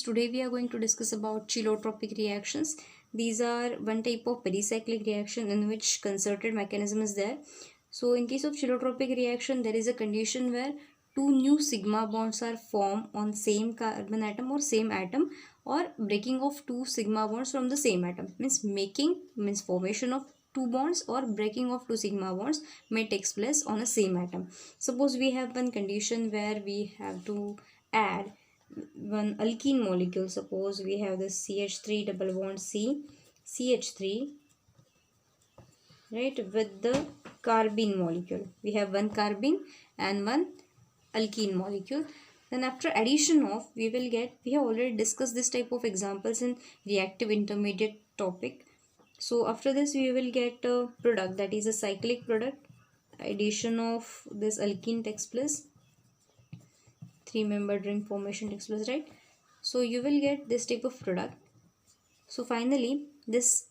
Today we are going to discuss about chelotropic reactions. These are one type of pericyclic reaction in which concerted mechanism is there. So in case of chelotropic reaction, there is a condition where two new sigma bonds are formed on same carbon atom or same atom, or breaking of two sigma bonds from the same atom. Means formation of two bonds or breaking of two sigma bonds may takes place on a same atom. Suppose we have one condition where we have to add one alkene molecule. Suppose we have this CH3 double bond CH3, right, with the carbene molecule. We have one carbene and one alkene molecule. Then after addition of, we have already discussed this type of examples in reactive intermediate topic. So after this we will get a product, that is a cyclic product. Addition of this alkene takes place, three-membered ring formation takes place, right? So you will get this type of product. So finally, this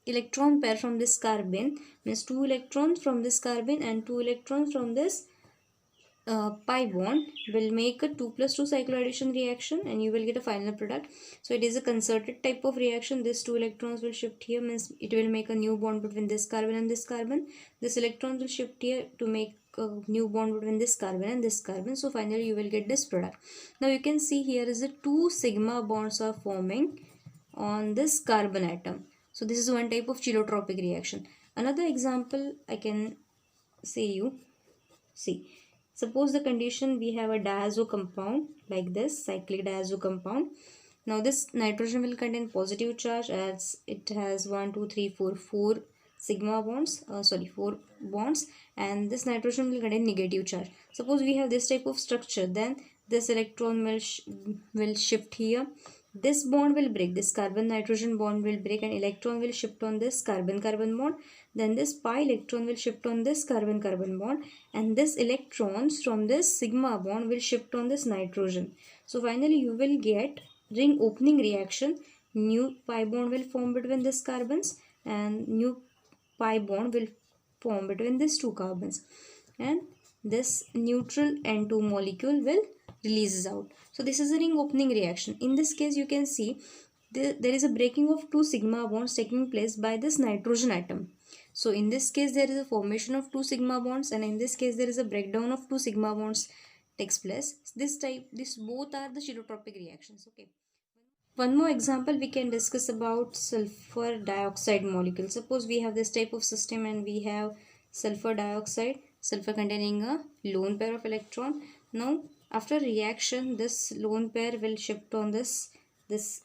electron pair from this carbene, means two electrons from this carbene and two electrons from this pi bond, will make a 2+2 cycloaddition reaction and you will get a final product. So it is a concerted type of reaction. This two electrons will shift here, means it will make a new bond between this carbon and this carbon. This electron will shift here to make a new bond between this carbon and this carbon. So finally you will get this product. Now you can see here is the two sigma bonds are forming on this carbon atom. So this is one type of chelotropic reaction. Another example I can say you, see, suppose the condition we have a diazo compound like this, cyclic diazo compound. Now this nitrogen will contain positive charge as it has 4 sigma bonds, 4 bonds, and this nitrogen will contain negative charge. Suppose we have this type of structure, then this electron will shift here. This bond will break, this carbon nitrogen bond will break and electron will shift on this carbon carbon bond. Then this pi electron will shift on this carbon carbon bond, and this electrons from this sigma bond will shift on this nitrogen. So finally you will get ring opening reaction. New pi bond will form between these carbons and new pi bond will form between these two carbons, and this neutral N2 molecule will releases out. So this is a ring opening reaction. In this case you can see there is a breaking of two sigma bonds taking place by this nitrogen atom. So in this case there is a formation of two sigma bonds, and in this case there is a breakdown of two sigma bonds takes place. This both are the chelotropic reactions. Okay. One more example we can discuss about sulfur dioxide molecule. Suppose we have this type of system and we have sulfur dioxide, sulfur containing a lone pair of electron. Now after reaction, this lone pair will shift on this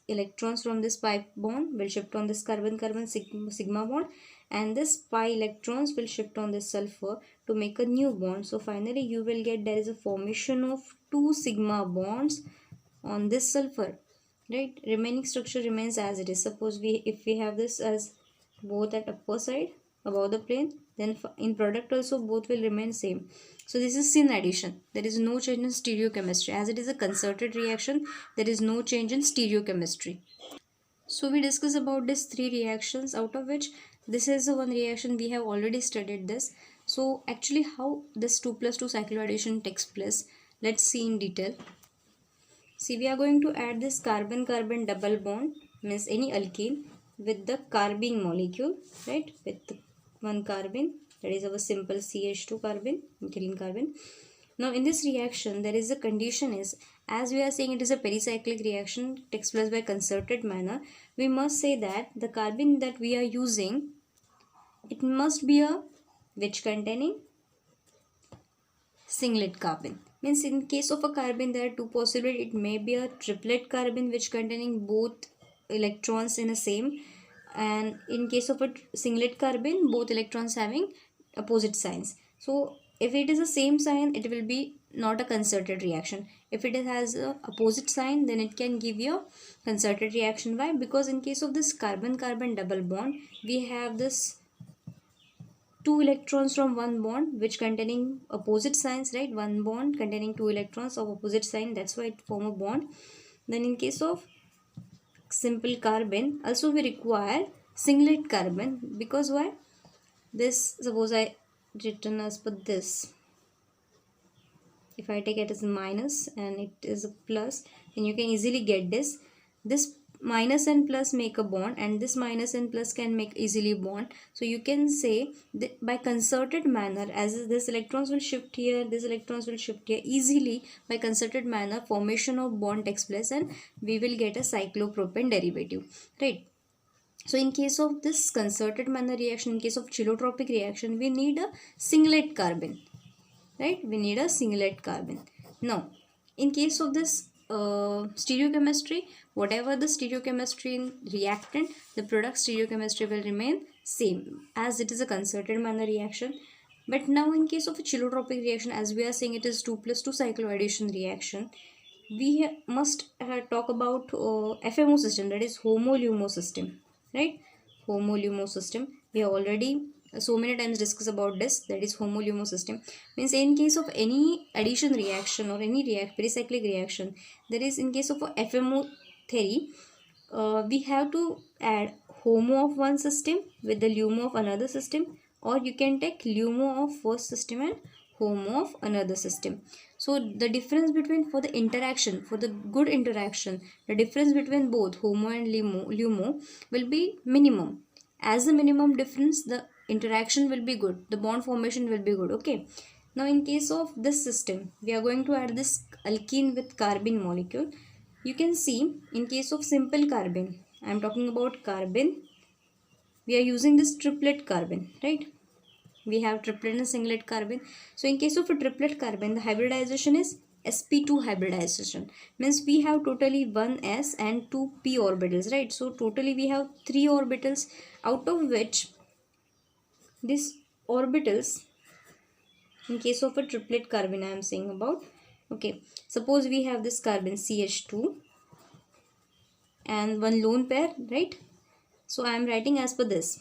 electrons from this pi bond will shift on this carbon carbon sigma bond, and this pi electrons will shift on this sulfur to make a new bond. So finally you will get there is a formation of two sigma bonds on this sulfur, right? Remaining structure remains as it is. Suppose if we have this as both at upper side above the plane, then in product also both will remain same. So this is Syn addition. There is no change in stereochemistry. As it is a concerted reaction, there is no change in stereochemistry. So we discuss about these three reactions, out of which this is the one reaction we have already studied this. So actually how this 2+2 cycloaddition takes place, let's see in detail. See, we are going to add this carbon-carbon double bond, means any alkene, with the carbene molecule, right? With one carbene, that is our simple CH2 carbene, green carbene. Now in this reaction, there is a condition is, as we are saying it is a pericyclic reaction, takes place by concerted manner, we must say that the carbene that we are using, it must be a which containing singlet carbene. Means in case of a carbene there are two possibilities. It may be a triplet carbene which containing both electrons in a same, and in case of a singlet carbene both electrons having opposite signs. So if it is the same sign, it will be not a concerted reaction. If it has a opposite sign, then it can give you a concerted reaction. Why? Because in case of this carbon-carbon double bond, we have this two electrons from one bond which containing opposite signs, right? One bond containing two electrons of opposite sign, that's why it form a bond. Then in case of simple carbene also we require singlet carbene, because why? This, suppose I written as per this, if I take it as minus and it is a plus, then you can easily get this. This minus and plus make a bond, and this minus and plus can make easily bond. So you can say that by concerted manner, as this electrons will shift here, this electrons will shift here, easily by concerted manner formation of bond takes place, and we will get a cyclopropane derivative, right? So in case of this concerted manner reaction, in case of chelotropic reaction, we need a singlet carbon, right? We need a singlet carbon. Now in case of this stereochemistry, whatever the stereochemistry in reactant, the product stereochemistry will remain same as it is a concerted manner reaction. But now in case of a chelotropic reaction, as we are saying it is 2+2 cycloaddition reaction, we must talk about FMO system, that is HomoLimo system, right? HomoLimo system, we have already so many times discussed about this, that is HomoLimo system. Means in case of any addition reaction or any pericyclic reaction, that is in case of a FMO theory, we have to add HOMO of one system with the LUMO of another system, or you can take LUMO of first system and HOMO of another system. So the difference between, for the interaction, for the good interaction, the difference between both HOMO and LUMO will be minimum. As the minimum difference, the interaction will be good, the bond formation will be good, okay? Now in case of this system, we are going to add this alkene with carbene molecule. You can see in case of simple carbene, I am talking about carbene, we are using this triplet carbene, right? We have triplet and singlet carbene. So in case of a triplet carbene, the hybridization is sp2 hybridization. Means we have totally 1 s and 2 p orbitals, right? So totally we have 3 orbitals, out of which these orbitals, in case of a triplet carbene I am saying about, okay, suppose we have this carbon CH2 and one lone pair, right? So I am writing as per this,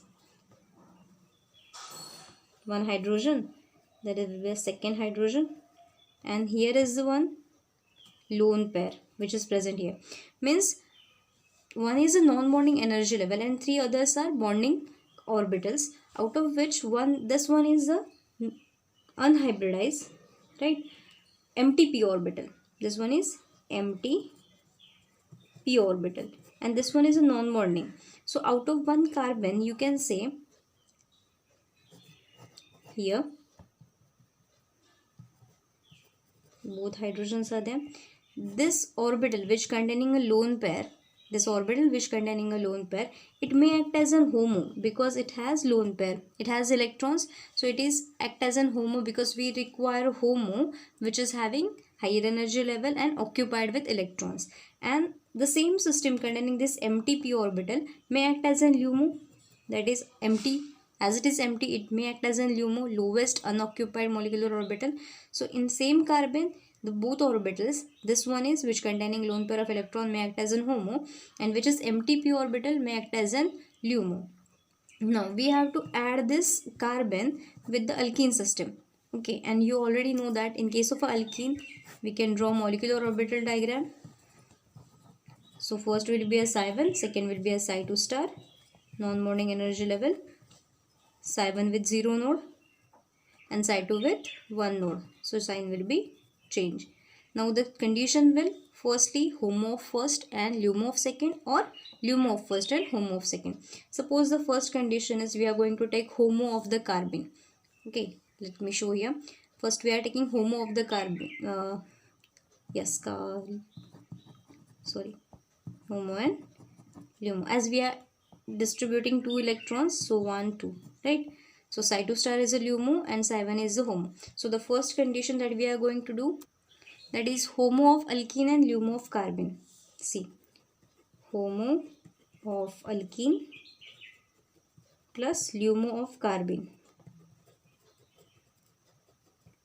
one hydrogen, that is the second hydrogen, and here is the one lone pair which is present here. Means one is a non-bonding energy level and 3 others are bonding orbitals, out of which this one is a unhybridized, right, empty p orbital. This one is empty p orbital and this one is a non-bonding. So out of one carbon, you can say here both hydrogens are there. This orbital which containing a lone pair, this orbital which containing a lone pair, it may act as an HOMO because it has lone pair, it has electrons, so it is act as an HOMO because we require HOMO which is having higher energy level and occupied with electrons. And the same system containing this empty p orbital may act as an LUMO, that is empty. As it is empty, it may act as an LUMO, lowest unoccupied molecular orbital. So in same carbon, the both orbitals, this one is which containing lone pair of electron may act as an HOMO, and which is empty p orbital may act as an LUMO. Now we have to add this carbon with the alkene system. Okay, and you already know that in case of a alkene, we can draw molecular orbital diagram. So first will be a psi1, second will be a psi2 star, non-bonding energy level, psi1 with 0 node and psi2 with 1 node. So sign will be change. Now the condition will firstly HOMO of first and LUMO of second, or LUMO of first and HOMO of second. Suppose the first condition is we are going to take HOMO of the carbene. Okay, let me show here. First we are taking HOMO of the carbene. HOMO and LUMO. As we are distributing 2 electrons, so 1, 2, right? So psi2 star is a LUMO and psi1 is the HOMO. So the first condition that we are going to do, that is HOMO of alkene and LUMO of carbene. See, HOMO of alkene plus LUMO of carbene.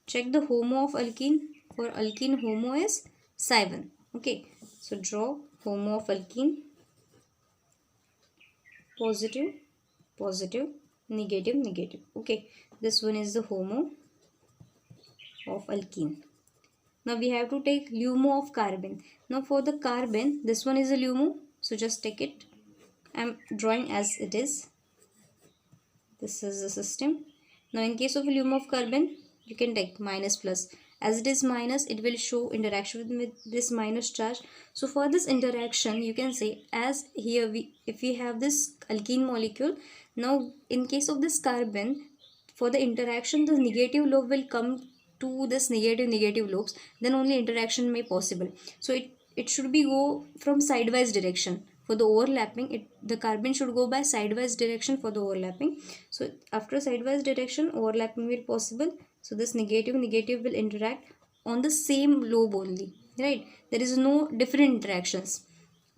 Check the HOMO of alkene. For alkene, HOMO is psi1. Okay, so draw HOMO of alkene, positive, positive, negative, negative. Okay, this one is the HOMO of alkene. Now we have to take LUMO of carbene. Now for the carbene, this one is a LUMO, so just take it. I am drawing as it is. This is the system. Now in case of LUMO of carbene, you can take minus plus. as it is minus, it will show interaction with this minus charge. So for this interaction, you can say, as here if we have this alkene molecule, now in case of this carbon, for the interaction, the negative lobe will come to this negative lobes, then only interaction may possible. So it should be go from sidewise direction. For the overlapping, the carbon should go by sidewise direction for the overlapping. So after sidewise direction, overlapping will possible. So this negative will interact on the same lobe only, right? There is no different interactions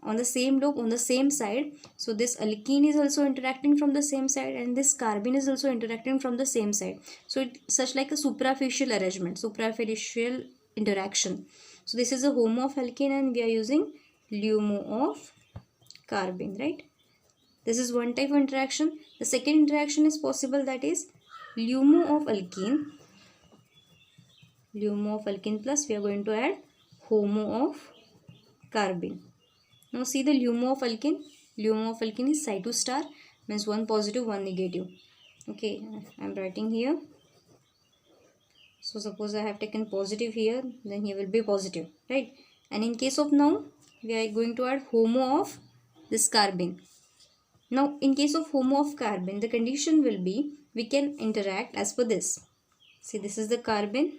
on the same lobe on the same side. So this alkene is also interacting from the same side, and this carbon is also interacting from the same side. So it's such like a suprafacial arrangement, suprafacial interaction. So this is a HoMo of alkene, and we are using LuMo of carbon, right? This is one type of interaction. The second interaction is possible, that is LuMo of alkene plus we are going to add HoMo of carbon. Now see the LuMo of alkene. LuMo of alkene is Cy2 star, means one positive, one negative. Okay, I am writing here. So suppose I have taken positive here, then here will be positive, right? And in case of now, we are going to add HoMo of this carbon. Now in case of HoMo of carbon, the condition will be, we can interact as per this. See, this is the carbon.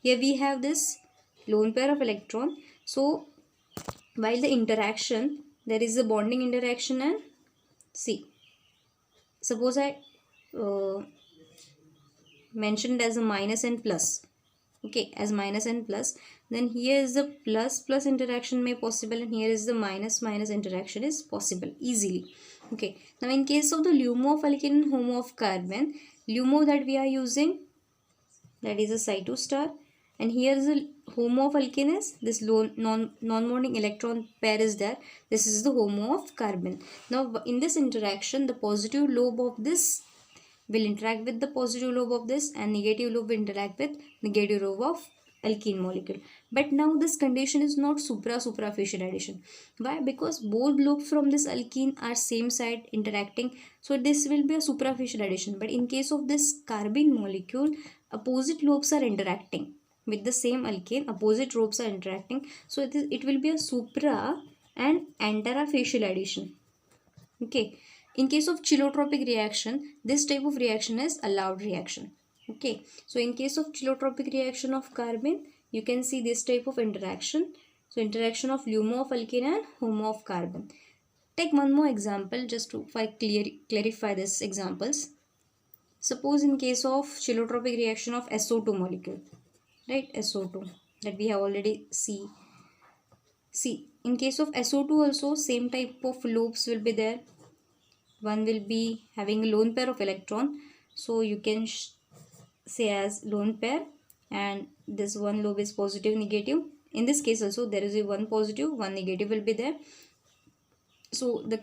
Here we have this lone pair of electron. So while the interaction, there is a bonding interaction, and see, suppose I mentioned as a minus and plus. Okay, as minus and plus, then here is the plus interaction may possible, and here is the minus interaction is possible easily. Okay, now in case of the LuMo of alkene and HoMo of carbon, LuMo that we are using, that is a Cy2 star, and here is the HoMo of alkene is this non-bonding electron pair is there. This is the HoMo of carbon. Now in this interaction, the positive lobe of this will interact with the positive lobe of this, and negative lobe will interact with negative lobe of alkene molecule. But now this condition is not suprafacial addition. Why? Because both lobes from this alkene are same side interacting. So this will be a suprafacial addition. But in case of this carbon molecule, opposite lobes are interacting with the same alkane. Opposite lobes are interacting. So it will be a supra and anterafacial addition. Okay. In case of chelotropic reaction, this type of reaction is allowed reaction. Okay. So in case of chelotropic reaction of carbon, you can see this type of interaction. So interaction of LuMo of alkene and HoMo of carbon. Take one more example just to clarify these examples. Suppose in case of chelotropic reaction of SO2 molecule, right? SO2 that we have already seen. See, in case of SO2 also same type of lobes will be there. One will be having a lone pair of electron. So you can say as lone pair, and this one lobe is positive, negative. In this case also there is a one positive, one negative will be there. So the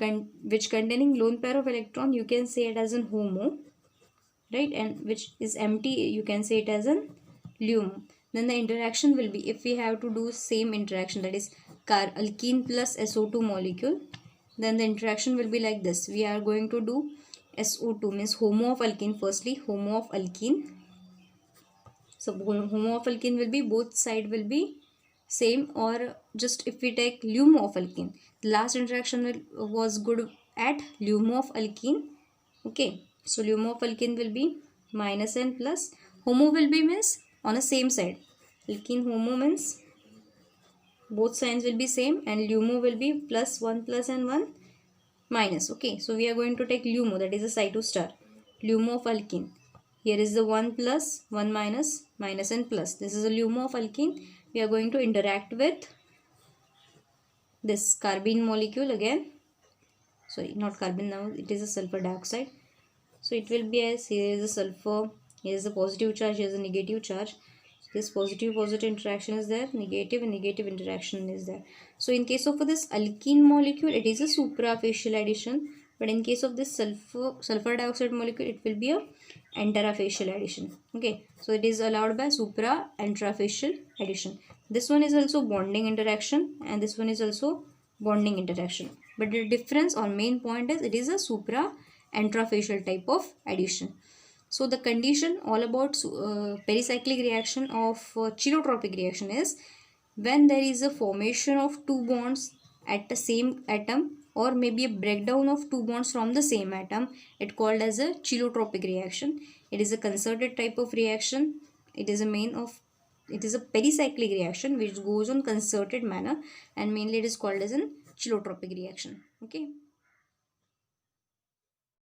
which containing lone pair of electron, you can say it as an HoMo, right? And which is empty, you can say it as an LuMo. Then the interaction will be, if we have to do same interaction, that is alkene plus SO2 molecule, then the interaction will be like this. We are going to do SO2 means HoMo of alkene. Firstly, HoMo of alkene. So HoMo of alkene will be, both side will be same, or just if we take LuMo of alkene, the last interaction was good at LuMo of alkene. Okay, so LuMo of alkene will be minus and plus. HoMo will be means on the same side. Alkene HoMo means both signs will be same, and LuMo will be plus and 1 minus. Okay, so we are going to take LuMo, that is a Cy2 star. LuMo of alkene. Here is the 1 plus, 1 minus, minus and plus. This is a LuMo of alkene. We are going to interact with this carbon molecule again. Sorry, not carbon now, it is a sulfur dioxide. So it will be as, here is a sulfur, here is a positive charge, here is a negative charge. This positive interaction is there, negative and negative interaction is there. So in case of this alkene molecule, it is a suprafacial addition, but in case of this sulfur dioxide molecule, it will be a anterafacial addition. Okay, so it is allowed by supra anterafacial addition. This one is also bonding interaction, and this one is also bonding interaction, but the difference or main point is it is a supra anterafacial type of addition. So the condition all about pericyclic reaction of chelotropic reaction is when there is a formation of two bonds at the same atom, or maybe a breakdown of two bonds from the same atom. It called as a chelotropic reaction. It is a concerted type of reaction. It is a pericyclic reaction which goes on concerted manner, and mainly it is called as a chelotropic reaction. Okay.